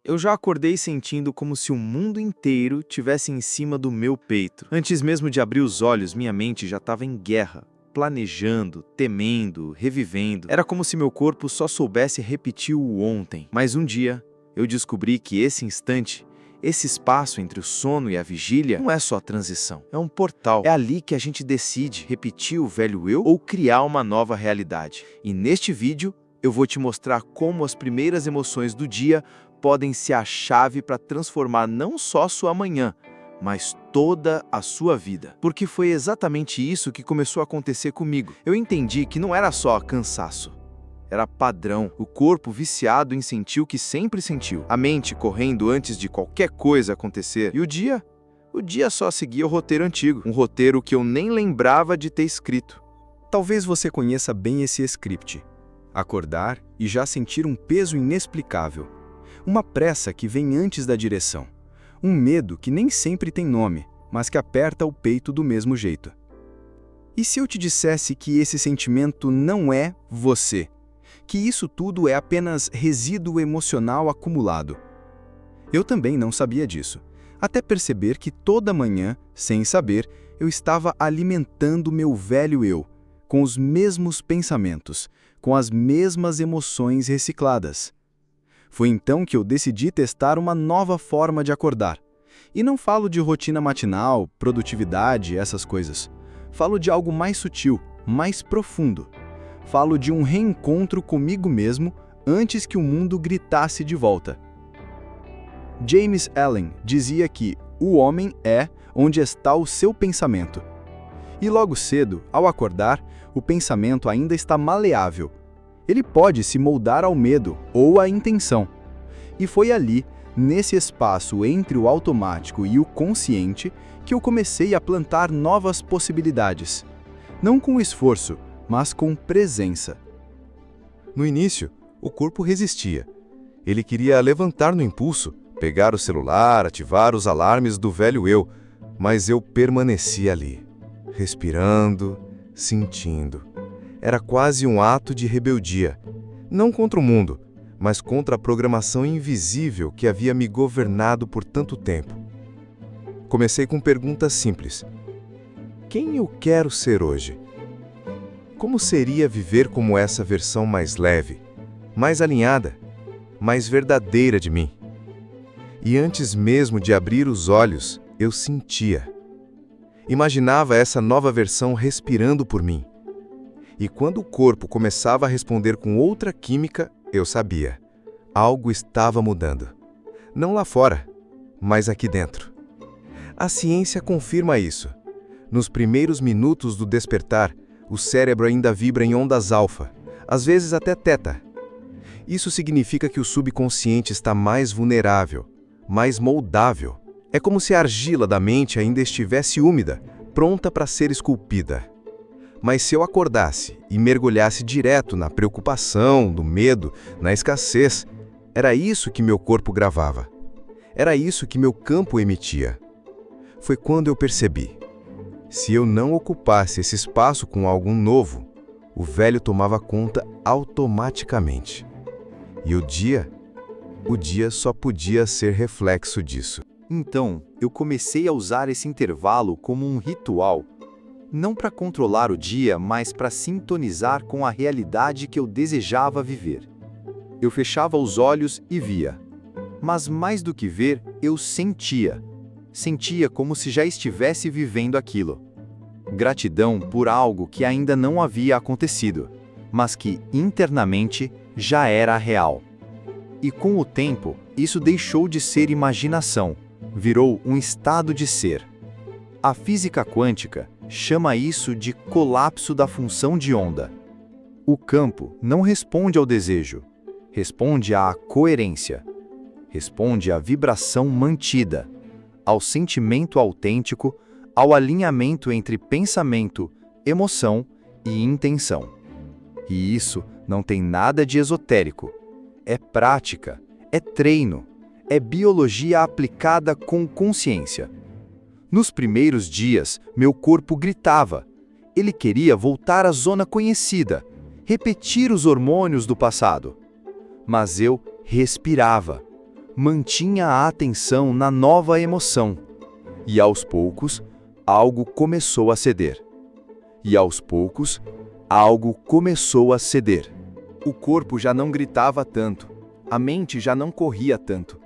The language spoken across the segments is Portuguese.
Eu já acordei sentindo como se o mundo inteiro tivesse em cima do meu peito. Antes mesmo de abrir os olhos, minha mente já estava em guerra, planejando, temendo, revivendo. Era como se meu corpo só soubesse repetir o ontem. Mas um dia, eu descobri que esse instante, esse espaço entre o sono e a vigília, não é só transição, é um portal. É ali que a gente decide repetir o velho eu ou criar uma nova realidade. E neste vídeo, eu vou te mostrar como as primeiras emoções do dia podem ser a chave para transformar não só sua manhã, mas toda a sua vida. Porque foi exatamente isso que começou a acontecer comigo. Eu entendi que não era só cansaço. Era padrão, o corpo viciado em sentir o que sempre sentiu, a mente correndo antes de qualquer coisa acontecer, e o dia só seguia o roteiro antigo, um roteiro que eu nem lembrava de ter escrito. Talvez você conheça bem esse script. Acordar e já sentir um peso inexplicável. Uma pressa que vem antes da direção. Um medo que nem sempre tem nome, mas que aperta o peito do mesmo jeito. E se eu te dissesse que esse sentimento não é você? Que isso tudo é apenas resíduo emocional acumulado? Eu também não sabia disso, até perceber que toda manhã, sem saber, eu estava alimentando meu velho eu, com os mesmos pensamentos, com as mesmas emoções recicladas. Foi então que eu decidi testar uma nova forma de acordar. E não falo de rotina matinal, produtividade, essas coisas. Falo de algo mais sutil, mais profundo. Falo de um reencontro comigo mesmo antes que o mundo gritasse de volta. James Allen dizia que o homem é onde está o seu pensamento. E logo cedo, ao acordar, o pensamento ainda está maleável. Ele pode se moldar ao medo ou à intenção. E foi ali, nesse espaço entre o automático e o consciente, que eu comecei a plantar novas possibilidades. Não com esforço, mas com presença. No início, o corpo resistia. Ele queria levantar no impulso, pegar o celular, ativar os alarmes do velho eu, mas eu permaneci ali, respirando, sentindo. Era quase um ato de rebeldia, não contra o mundo, mas contra a programação invisível que havia me governado por tanto tempo. Comecei com perguntas simples. Quem eu quero ser hoje? Como seria viver como essa versão mais leve, mais alinhada, mais verdadeira de mim? E antes mesmo de abrir os olhos, eu sentia. Imaginava essa nova versão respirando por mim. E quando o corpo começava a responder com outra química, eu sabia. Algo estava mudando. Não lá fora, mas aqui dentro. A ciência confirma isso. Nos primeiros minutos do despertar, o cérebro ainda vibra em ondas alfa, às vezes até teta. Isso significa que o subconsciente está mais vulnerável, mais moldável. É como se a argila da mente ainda estivesse úmida, pronta para ser esculpida. Mas se eu acordasse e mergulhasse direto na preocupação, no medo, na escassez, era isso que meu corpo gravava. Era isso que meu campo emitia. Foi quando eu percebi. Se eu não ocupasse esse espaço com algo novo, o velho tomava conta automaticamente. E o dia só podia ser reflexo disso. Então, eu comecei a usar esse intervalo como um ritual. Não para controlar o dia, mas para sintonizar com a realidade que eu desejava viver. Eu fechava os olhos e via. Mas mais do que ver, eu sentia. Sentia como se já estivesse vivendo aquilo. Gratidão por algo que ainda não havia acontecido, mas que internamente já era real. E com o tempo, isso deixou de ser imaginação, virou um estado de ser. A física quântica chama isso de colapso da função de onda. O campo não responde ao desejo, responde à coerência, responde à vibração mantida, ao sentimento autêntico, ao alinhamento entre pensamento, emoção e intenção. E isso não tem nada de esotérico. É prática, é treino, é biologia aplicada com consciência. Nos primeiros dias, meu corpo gritava. Ele queria voltar à zona conhecida, repetir os hormônios do passado. Mas eu respirava. mantinha a atenção na nova emoção. E aos poucos, algo começou a ceder. E aos poucos, algo começou a ceder. O corpo já não gritava tanto. A mente já não corria tanto.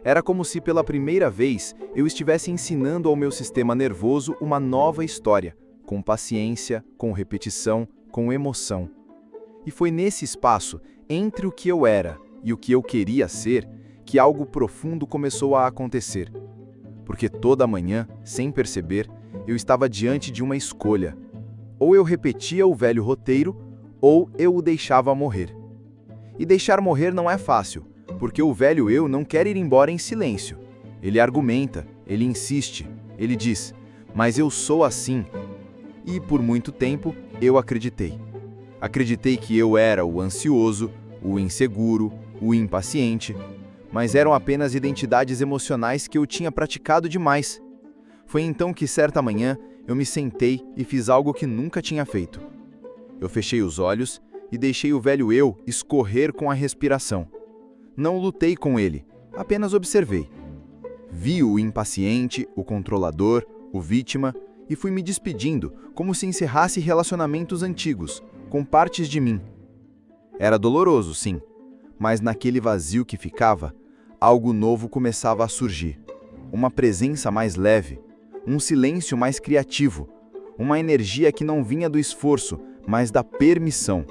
Era como se pela primeira vez eu estivesse ensinando ao meu sistema nervoso uma nova história, com paciência, com repetição, com emoção. E foi nesse espaço, entre o que eu era e o que eu queria ser, que algo profundo começou a acontecer. Porque toda manhã, sem perceber, eu estava diante de uma escolha. Ou eu repetia o velho roteiro, ou eu o deixava morrer. E deixar morrer não é fácil, porque o velho eu não quer ir embora em silêncio. Ele argumenta, ele insiste, ele diz, mas eu sou assim. E por muito tempo eu acreditei. Acreditei que eu era o ansioso, o inseguro, o impaciente, mas eram apenas identidades emocionais que eu tinha praticado demais. Foi então que certa manhã eu me sentei e fiz algo que nunca tinha feito. Eu fechei os olhos e deixei o velho eu escorrer com a respiração. Não lutei com ele, apenas observei. Vi o impaciente, o controlador, o vítima e fui me despedindo, como se encerrasse relacionamentos antigos, com partes de mim. Era doloroso, sim, mas naquele vazio que ficava, algo novo começava a surgir. Uma presença mais leve, um silêncio mais criativo, uma energia que não vinha do esforço, mas da permissão.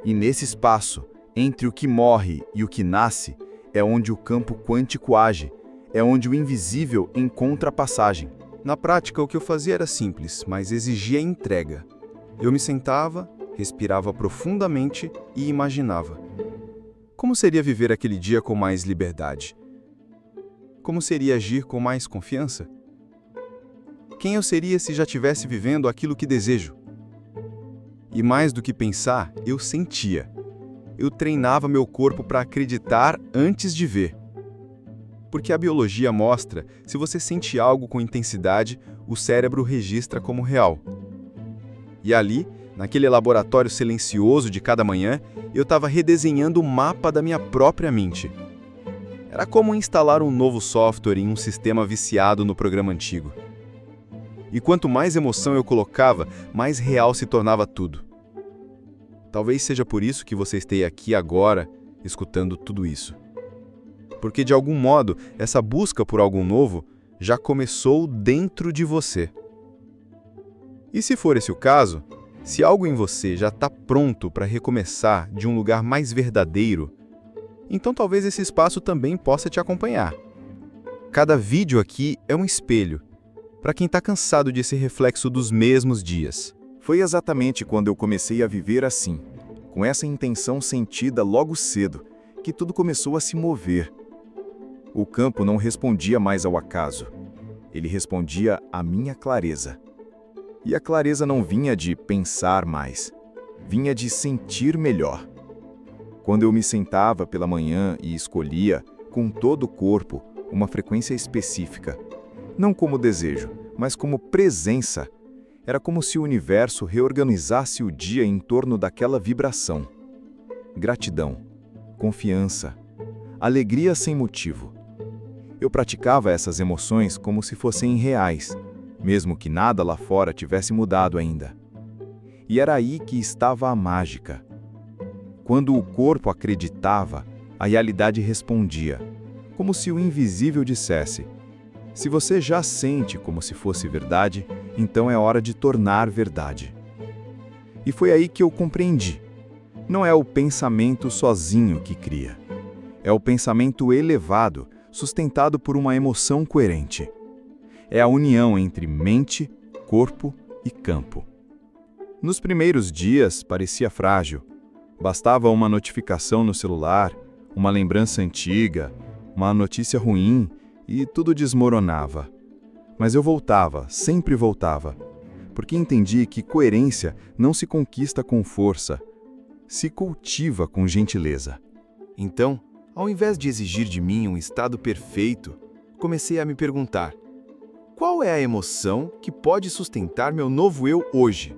E nesse espaço, entre o que morre e o que nasce, é onde o campo quântico age, é onde o invisível encontra passagem. Na prática, o que eu fazia era simples, mas exigia entrega. Eu me sentava, respirava profundamente e imaginava. Como seria viver aquele dia com mais liberdade? Como seria agir com mais confiança? Quem eu seria se já estivesse vivendo aquilo que desejo? E mais do que pensar, eu sentia. Eu treinava meu corpo para acreditar antes de ver. Porque a biologia mostra, se você sente algo com intensidade, o cérebro registra como real. E ali, naquele laboratório silencioso de cada manhã, eu estava redesenhando o mapa da minha própria mente. Era como instalar um novo software em um sistema viciado no programa antigo. E quanto mais emoção eu colocava, mais real se tornava tudo. Talvez seja por isso que você esteja aqui agora, escutando tudo isso. Porque de algum modo, essa busca por algo novo já começou dentro de você. E se for esse o caso, se algo em você já está pronto para recomeçar de um lugar mais verdadeiro, então talvez esse espaço também possa te acompanhar. Cada vídeo aqui é um espelho, para quem está cansado de ser reflexo dos mesmos dias. Foi exatamente quando eu comecei a viver assim, com essa intenção sentida logo cedo, que tudo começou a se mover. O campo não respondia mais ao acaso. Ele respondia à minha clareza. E a clareza não vinha de pensar mais, vinha de sentir melhor. Quando eu me sentava pela manhã e escolhia, com todo o corpo, uma frequência específica, não como desejo, mas como presença, era como se o universo reorganizasse o dia em torno daquela vibração. Gratidão, confiança, alegria sem motivo. Eu praticava essas emoções como se fossem reais, mesmo que nada lá fora tivesse mudado ainda. E era aí que estava a mágica. Quando o corpo acreditava, a realidade respondia, como se o invisível dissesse: se você já sente como se fosse verdade, então é hora de tornar verdade. E foi aí que eu compreendi. Não é o pensamento sozinho que cria. É o pensamento elevado, sustentado por uma emoção coerente. É a união entre mente, corpo e campo. Nos primeiros dias parecia frágil. Bastava uma notificação no celular, uma lembrança antiga, uma notícia ruim e tudo desmoronava. Mas eu voltava, sempre voltava, porque entendi que coerência não se conquista com força, se cultiva com gentileza. Então, ao invés de exigir de mim um estado perfeito, comecei a me perguntar: qual é a emoção que pode sustentar meu novo eu hoje?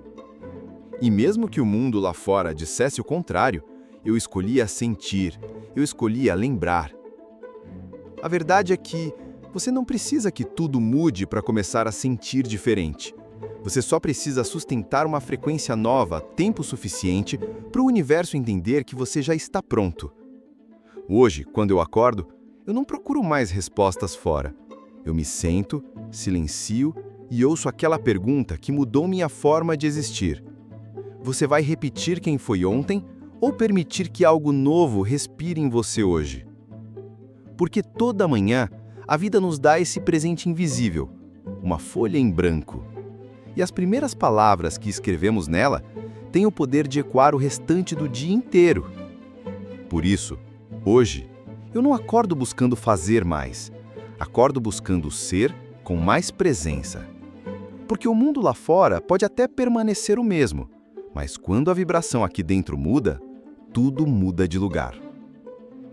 E mesmo que o mundo lá fora dissesse o contrário, eu escolhia sentir, eu escolhia lembrar. A verdade é que você não precisa que tudo mude para começar a sentir diferente. Você só precisa sustentar uma frequência nova tempo suficiente para o universo entender que você já está pronto. Hoje, quando eu acordo, eu não procuro mais respostas fora. Eu me sento, silencio e ouço aquela pergunta que mudou minha forma de existir. Você vai repetir quem foi ontem ou permitir que algo novo respire em você hoje? Porque toda manhã a vida nos dá esse presente invisível, uma folha em branco. E as primeiras palavras que escrevemos nela têm o poder de ecoar o restante do dia inteiro. Por isso, hoje, eu não acordo buscando fazer mais. Acordo buscando ser com mais presença. Porque o mundo lá fora pode até permanecer o mesmo, mas quando a vibração aqui dentro muda, tudo muda de lugar.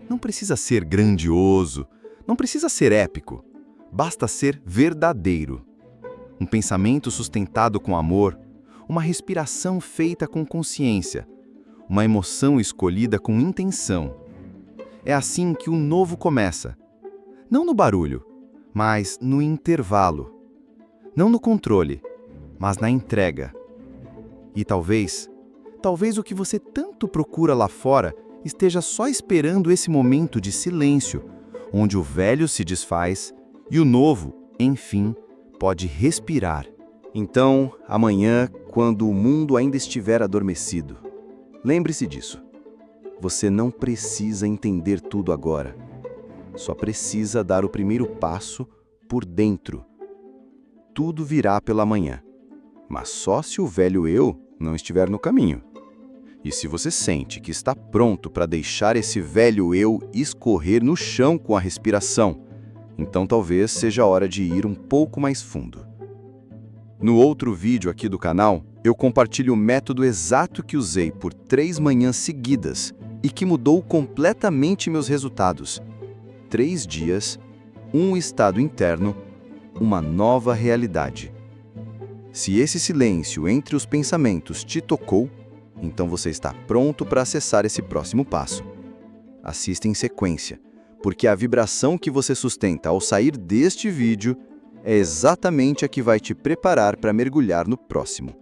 Não precisa ser grandioso, não precisa ser épico, basta ser verdadeiro. Um pensamento sustentado com amor, uma respiração feita com consciência, uma emoção escolhida com intenção. É assim que o novo começa. Não no barulho, mas no intervalo. Não no controle, mas na entrega. E talvez o que você tanto procura lá fora esteja só esperando esse momento de silêncio, onde o velho se desfaz e o novo, enfim, pode respirar. Então, amanhã, quando o mundo ainda estiver adormecido, lembre-se disso. Você não precisa entender tudo agora. Só precisa dar o primeiro passo por dentro. Tudo virá pela manhã, mas só se o velho eu não estiver no caminho. E se você sente que está pronto para deixar esse velho eu escorrer no chão com a respiração, então talvez seja a hora de ir um pouco mais fundo. No outro vídeo aqui do canal, eu compartilho o método exato que usei por 3 manhãs seguidas e que mudou completamente meus resultados. 3 dias, um estado interno, uma nova realidade. Se esse silêncio entre os pensamentos te tocou, então você está pronto para acessar esse próximo passo. Assista em sequência, porque a vibração que você sustenta ao sair deste vídeo é exatamente a que vai te preparar para mergulhar no próximo.